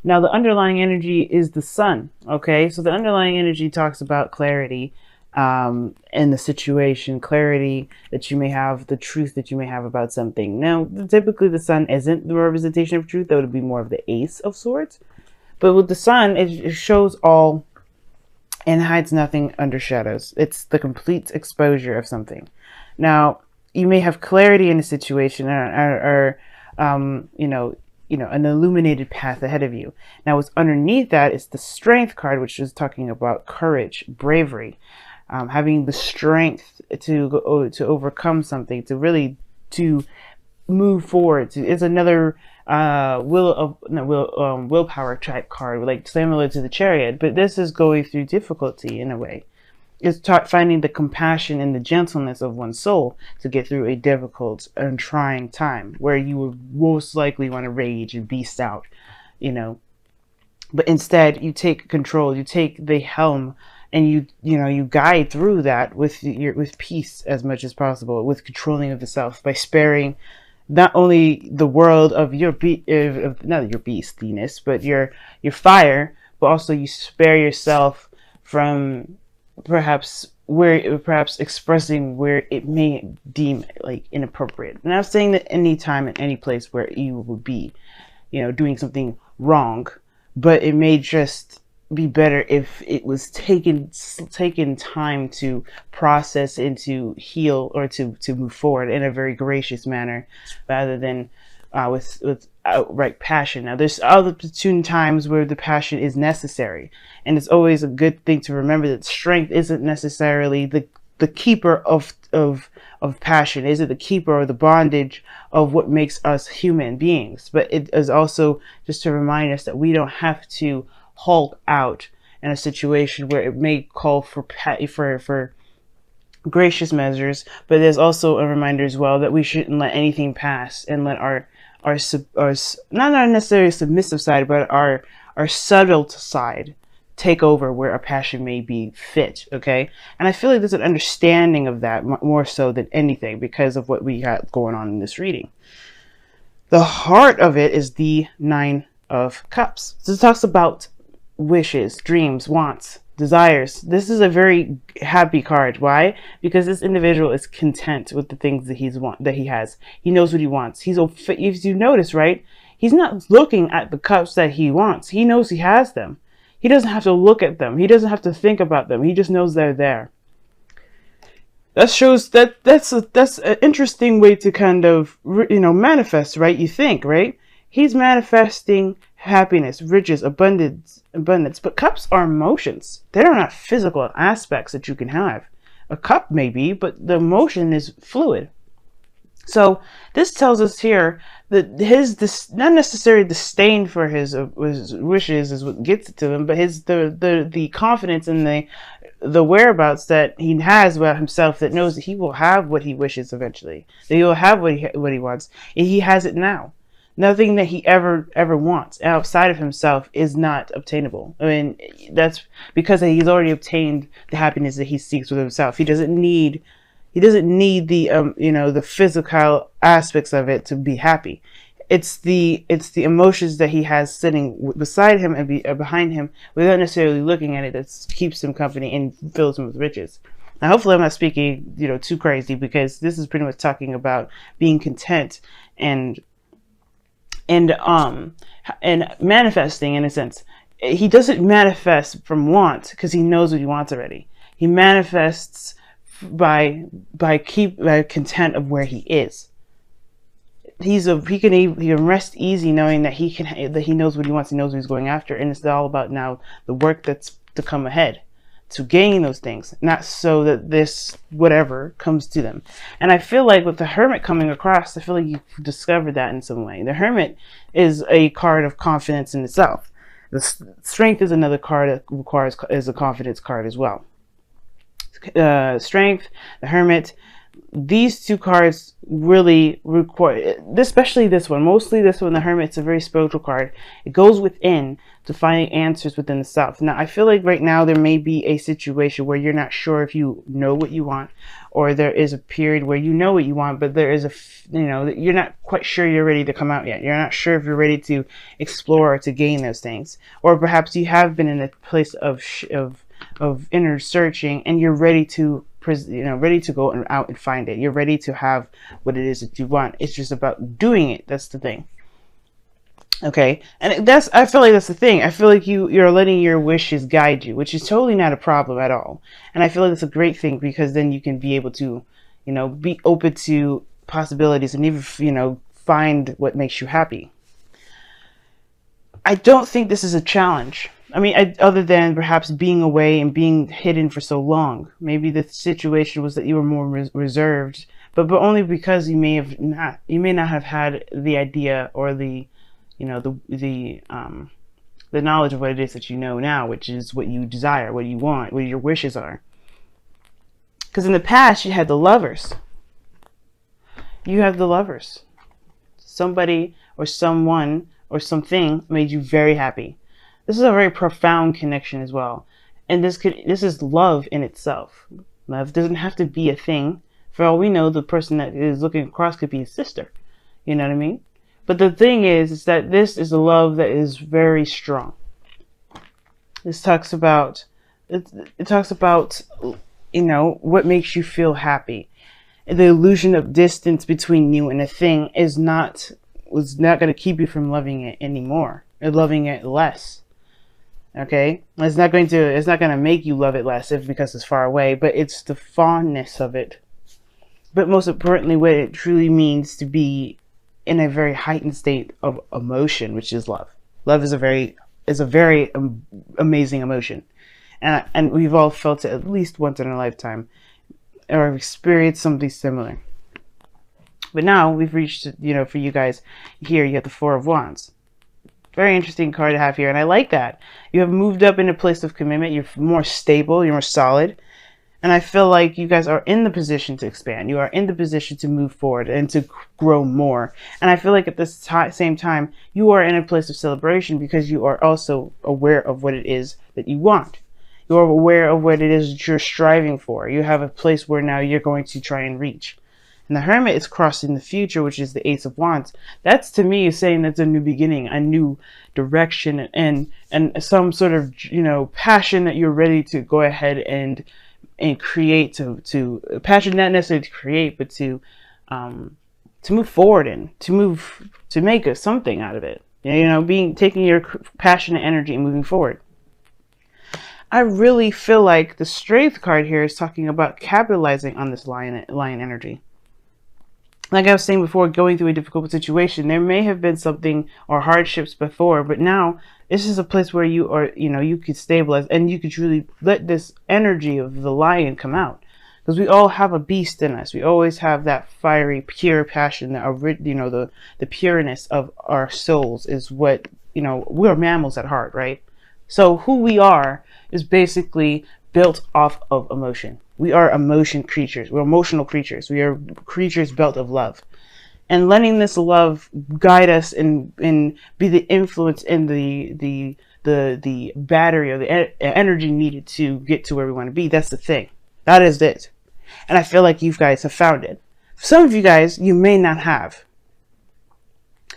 Now, the underlying energy is the sun. Okay, so the underlying energy talks about clarity in the situation, clarity that you may have, the truth that you may have about something. Now, typically the sun isn't the representation of truth. That would be more of the ace of swords. But with the sun, it shows all and hides nothing under shadows. It's the complete exposure of something. Now, you may have clarity in a situation, an illuminated path ahead of you. Now, what's underneath that is the strength card, which is talking about courage, bravery, having the strength to overcome something, to move forward. It's another willpower type card, like similar to the Chariot, but this is going through difficulty in a way. It's finding the compassion and the gentleness of one's soul to get through a difficult and trying time where you would most likely want to rage and beast out, you know. But instead, you take control, you take the helm, and you guide through that with peace as much as possible, with controlling of the self by sparing not only the world of not your beastiness, but your fire, but also you spare yourself from perhaps expressing where it may deem like inappropriate. And I'm saying that any time and any place where you would be, doing something wrong, but it may just be better if it was taken time to process and to heal, or to move forward in a very gracious manner, rather than with outright passion. Now, there's opportune times where the passion is necessary, and it's always a good thing to remember that strength isn't necessarily the keeper of passion. Is it the keeper or the bondage of what makes us human beings? But it is also just to remind us that we don't have to hulk out in a situation where it may call for gracious measures, but there's also a reminder as well that we shouldn't let anything pass and let our not our necessarily submissive side, but our subtle side take over where our passion may be fit. Okay, and I feel like there's an understanding of that more so than anything because of what we got going on in this reading. The heart of it is the Nine of Cups. So it talks about wishes, dreams, wants, desires. This is a very happy card. Why? Because this individual is content with the things that he has. He knows what he wants. If you notice, right? He's not looking at the cups that he wants. He knows he has them. He doesn't have to look at them. He doesn't have to think about them. He just knows they're there. That shows that's an interesting way to kind of manifest, right? You think, right? He's manifesting happiness, riches, abundance. But cups are emotions. They are not physical aspects that you can have. A cup may be, but the emotion is fluid. So this tells us here that not necessarily disdain for his wishes is what gets it to him, but the confidence and the whereabouts that he has about himself, that knows that he will have what he wishes eventually, that he will have what he wants, and he has it now. Nothing that he ever wants outside of himself is not obtainable. I mean, that's because he's already obtained the happiness that he seeks with himself. He doesn't need the the physical aspects of it to be happy. It's the emotions that he has sitting beside him and behind him without necessarily looking at it that keeps him company and fills him with riches. Now, hopefully I'm not speaking too crazy, because this is pretty much talking about being content and manifesting in a sense. He doesn't manifest from want because he knows what he wants already. He manifests by content of where he is. He can rest easy knowing that he knows what he wants. He knows what he's going after, and it's all about now the work that's to come ahead to gain those things, not so that this whatever comes to them. And I feel like with the Hermit coming across, I feel like you've discovered that in some way. The Hermit is a card of confidence in itself. The Strength is another card that is a confidence card as well. Strength, the Hermit, these two cards really require, especially this one, mostly this one, the Hermit. It's a very spiritual card. It goes within to find answers within the self. Now, I feel like right now there may be a situation where you're not sure if you know what you want, or there is a period where you know what you want, but there is a, you're not quite sure you're ready to come out yet. You're not sure if you're ready to explore or to gain those things. Or perhaps you have been in a place of inner searching, and you're ready to ready to go out and find it. You're ready to have what it is that you want. It's just about doing it. That's the thing. Okay, and I feel like that's the thing. I feel like you're letting your wishes guide you, which is totally not a problem at all. And I feel like that's a great thing, because then you can be able to, be open to possibilities and even, find what makes you happy. I don't think this is a challenge. I mean, other than perhaps being away and being hidden for so long. Maybe the situation was that you were more reserved, but only because you may not have had the idea or the knowledge of what it is that you know now, which is what you desire, what you want, what your wishes are. Because in the past, you had the Lovers. You have the Lovers. Somebody or someone or something made you very happy. This is a very profound connection as well. And this is love in itself. Love doesn't have to be a thing. For all we know, the person that is looking across could be a sister. You know what I mean? But the thing is that this is a love that is very strong. This talks about, it talks about, what makes you feel happy. The illusion of distance between you and a thing was not going to keep you from loving it anymore, or loving it less. Okay, it's not going to make you love it less because it's far away, but it's the fondness of it. But most importantly, what it truly means to be in a very heightened state of emotion, which is love. Love is a very amazing emotion, and we've all felt it at least once in our lifetime, or experienced something similar. But now we've reached, for you guys here, you have the Four of Wands. Very interesting card to have here, and I like that. You have moved up in a place of commitment. You're more stable. You're more solid. And I feel like you guys are in the position to expand. You are in the position to move forward and to grow more. And I feel like at the same time, you are in a place of celebration, because you are also aware of what it is that you want. You are aware of what it is that you're striving for. You have a place where now you're going to try and reach. And the Hermit is crossing the future, which is the Ace of Wands. That's, to me, is saying that's a new beginning, a new direction, and some sort of, passion that you're ready to go ahead and create, to passion, not necessarily to create, but to move forward in, to make something out of it. Taking your passionate energy and moving forward. I really feel like the Strength card here is talking about capitalizing on this lion energy. Like I was saying before, going through a difficult situation, there may have been something or hardships before, but now this is a place where you are, you could stabilize, and you could truly let this energy of the lion come out. Because we all have a beast in us. We always have that fiery, pure passion, the pureness of our souls is what, we're mammals at heart, right? So who we are is basically built off of emotion. We are emotion creatures. We're emotional creatures. We are creatures built of love. And letting this love guide us and be the influence and the battery or the energy needed to get to where we want to be. That's the thing. That is it. And I feel like you guys have found it. Some of you guys, you may not have.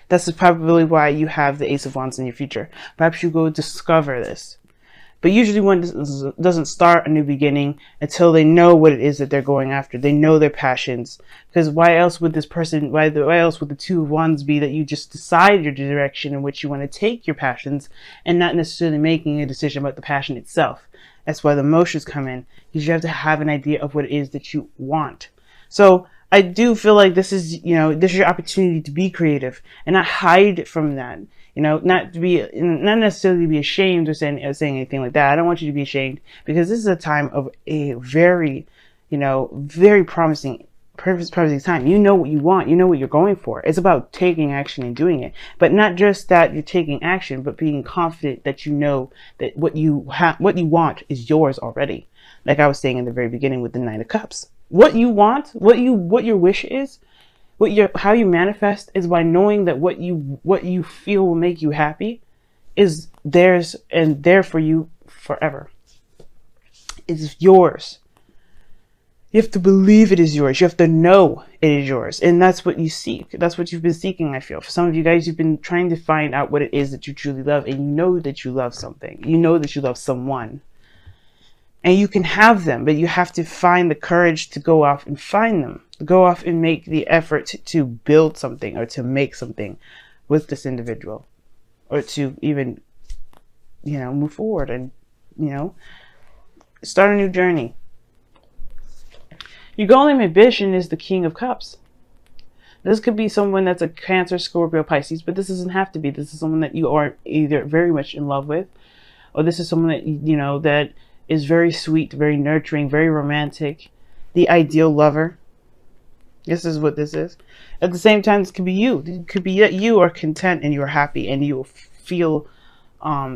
That's probably why you have the Ace of Wands in your future. Perhaps you go discover this. But usually one doesn't start a new beginning until they know what it is that they're going after. They know their passions. Because why else would this person, why else would the Two of Wands be that you just decide your direction in which you want to take your passions and not necessarily making a decision about the passion itself? That's why the emotions come in, because you have to have an idea of what it is that you want. So I do feel like this is, this is your opportunity to be creative and not hide from that. Not necessarily be ashamed or saying anything like that. I don't want you to be ashamed, because this is a time of a very, very promising time. You know what you want. You know what you're going for. It's about taking action and doing it. But not just that you're taking action, but being confident that you know that what you want is yours already. Like I was saying in the very beginning with the Nine of Cups. What you want, what your wish is, how you manifest is by knowing that what you feel will make you happy is theirs and there for you forever. It's yours. You have to believe it is yours. You have to know it is yours. And that's what you seek. That's what you've been seeking, I feel. For some of you guys, you've been trying to find out what it is that you truly love. And you know that you love something. You know that you love someone. And you can have them, but you have to find the courage to go off and find them. Go off and make the effort to build something or to make something with this individual. Or to even, move forward and, start a new journey. Your goal and ambition is the King of Cups. This could be someone that's a Cancer, Scorpio, Pisces, but this doesn't have to be. This is someone that you are either very much in love with, or this is someone that, that is very sweet, very nurturing, very romantic, the ideal lover. This is what this is. At the same time, this could be you. It could be that you are content and you're happy and you feel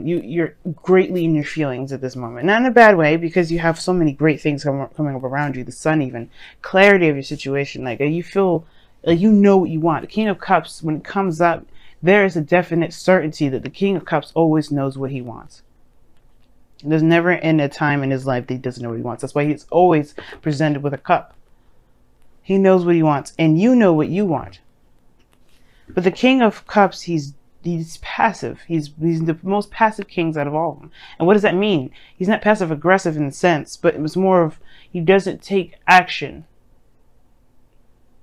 you're greatly in your feelings at this moment. Not in a bad way, because you have so many great things coming up around you. The sun, even clarity of your situation. Like you feel like you know what you want. The King of Cups, when it comes up, there is a definite certainty that the King of Cups always knows what he wants. There's never a time in his life that he doesn't know what he wants. That's why he's always presented with a cup. He knows what he wants, and you know what you want. But the King of Cups, he's passive. He's the most passive kings out of all of them. And what does that mean? He's not passive aggressive in the sense, but it was more of he doesn't take action.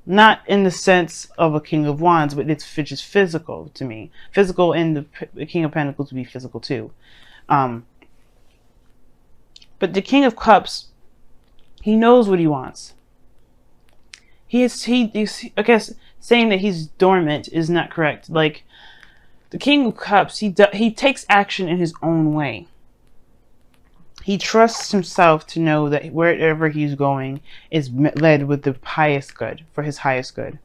Not in the sense of a King of Wands, but it's just physical to me. Physical, and the King of Pentacles would be physical too. But the King of Cups, he knows what he wants. I guess saying that he's dormant is not correct. Like the King of Cups, he takes action in his own way. He trusts himself to know that wherever he's going is led with the highest good, for his highest good.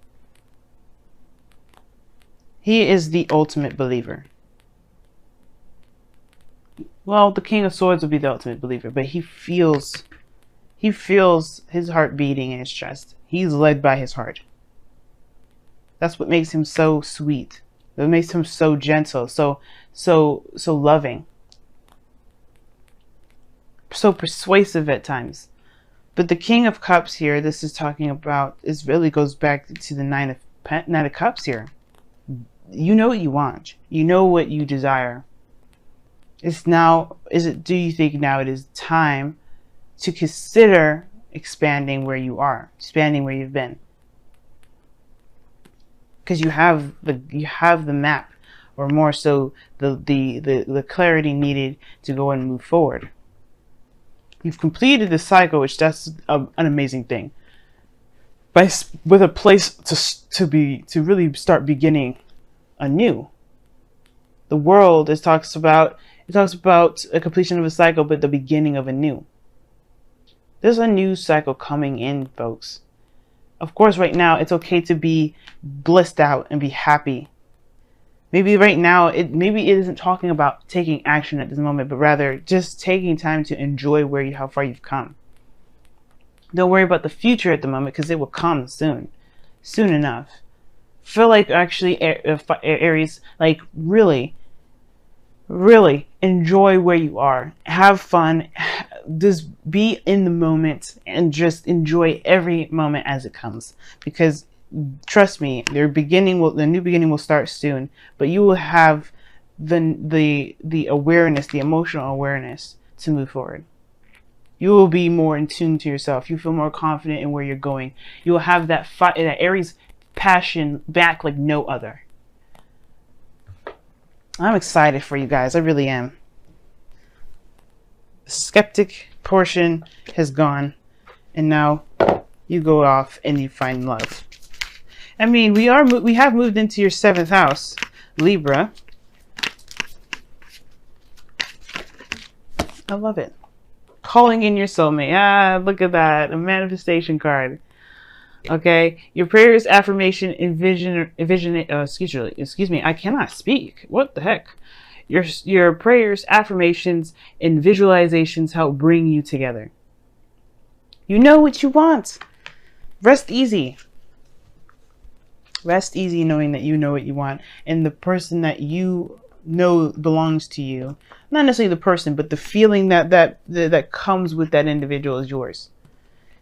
He is the ultimate believer. Well, the King of Swords would be the ultimate believer, but he feels his heart beating in his chest. He's led by his heart. That's what makes him so sweet. That makes him so gentle, so loving, so persuasive at times. But the King of Cups here, this is talking about, is really goes back to the Nine of Cups here. You know what you want. You know what you desire. Do you think now it is time to consider expanding where you are, expanding where you've been? Because you have the map, or more so the clarity needed to go and move forward. You've completed the cycle, which that's an amazing thing. With a place to really start beginning anew. The world talks about a completion of a cycle, but the beginning of a new. There's a new cycle coming in, folks. Of course, right now, it's okay to be blissed out and be happy. Maybe right now, it isn't talking about taking action at this moment, but rather just taking time to enjoy how far you've come. Don't worry about the future at the moment, because it will come soon enough. Feel like actually, Aries, like really enjoy where you are. Have fun. Just be in the moment and just enjoy every moment as it comes. Because trust me, the new beginning will start soon. But you will have the awareness, the emotional awareness to move forward. You will be more in tune to yourself. You feel more confident in where you're going. You will have that Aries passion back like no other. I'm excited for you guys. I really am. The skeptic portion has gone, and now you go off and you find love. I mean, we have moved into your 7th house, Libra. I love it. Calling in your soulmate. Ah, look at that. A manifestation card. Okay, your prayers, affirmation, excuse me, I cannot speak. What the heck? Your prayers, affirmations, and visualizations help bring you together. You know what you want. Rest easy. Rest easy knowing that you know what you want, and the person that you know belongs to you, not necessarily the person, but the feeling that comes with that individual is yours.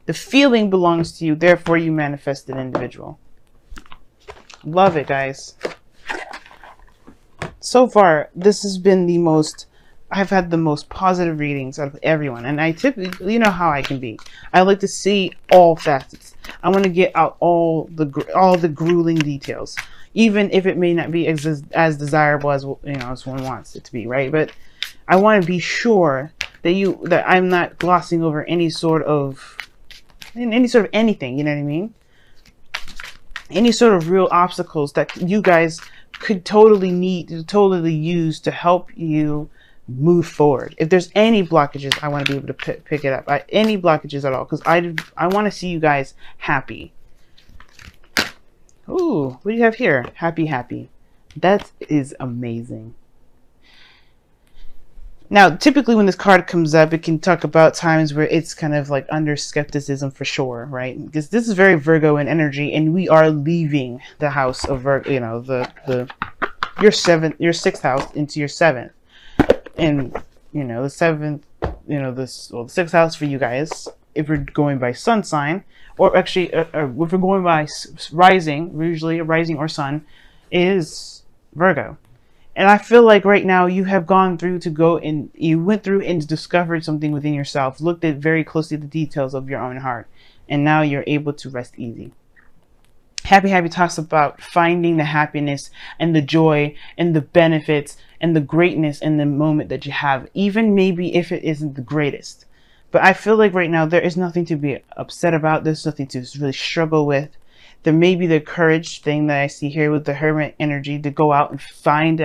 The feeling belongs to you, therefore you manifest an individual. Love it, guys. So far, this has been the most, I've had the most positive readings out of everyone. And I typically, you know how I can be. I like to see all facets. I want to get out all the grueling details, even if it may not be as desirable as, you know, as one wants it to be, right? But I want to be sure that I'm not glossing over any sort of anything, you know what I mean? Any sort of real obstacles that you guys could totally use to help you move forward. If there's any blockages, I want to be able to pick it up. Any blockages at all, because I want to see you guys happy. Ooh, what do you have here? Happy, happy. That is amazing. Now, typically when this card comes up, it can talk about times where it's kind of like under skepticism for sure, right? Because this is very Virgo in energy, and we are leaving the house of Virgo, you know, your sixth house into your seventh. And, you know, the seventh, you know, the sixth house for you guys, if we're going by sun sign, or actually, if we're going by rising, usually a rising or sun, is Virgo. And I feel like right now you have gone through you went through and discovered something within yourself, looked at very closely the details of your own heart, and now you're able to rest easy. Happy Happy talks about finding the happiness and the joy and the benefits and the greatness in the moment that you have, even maybe if it isn't the greatest. But I feel like right now there is nothing to be upset about. There's nothing to really struggle with. There may be the courage thing that I see here with the Hermit energy to go out and find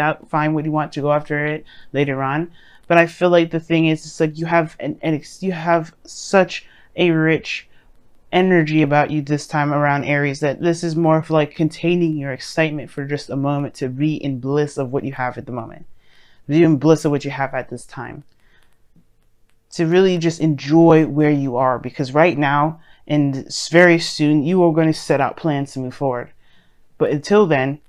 what you want to go after it later on. But I feel like the thing is, it's like you have you have such a rich energy about you this time around, Aries, that this is more of like containing your excitement for just a moment, to be in bliss of what you have at the moment, be in bliss of what you have at this time, to really just enjoy where you are, because right now and very soon you are going to set out plans to move forward. But until then,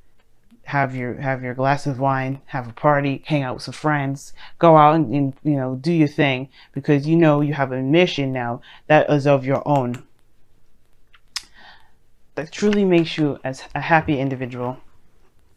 have your glass of wine, have a party, hang out with some friends, go out and you know, do your thing, because you know you have a mission now that is of your own, that truly makes you as a happy individual.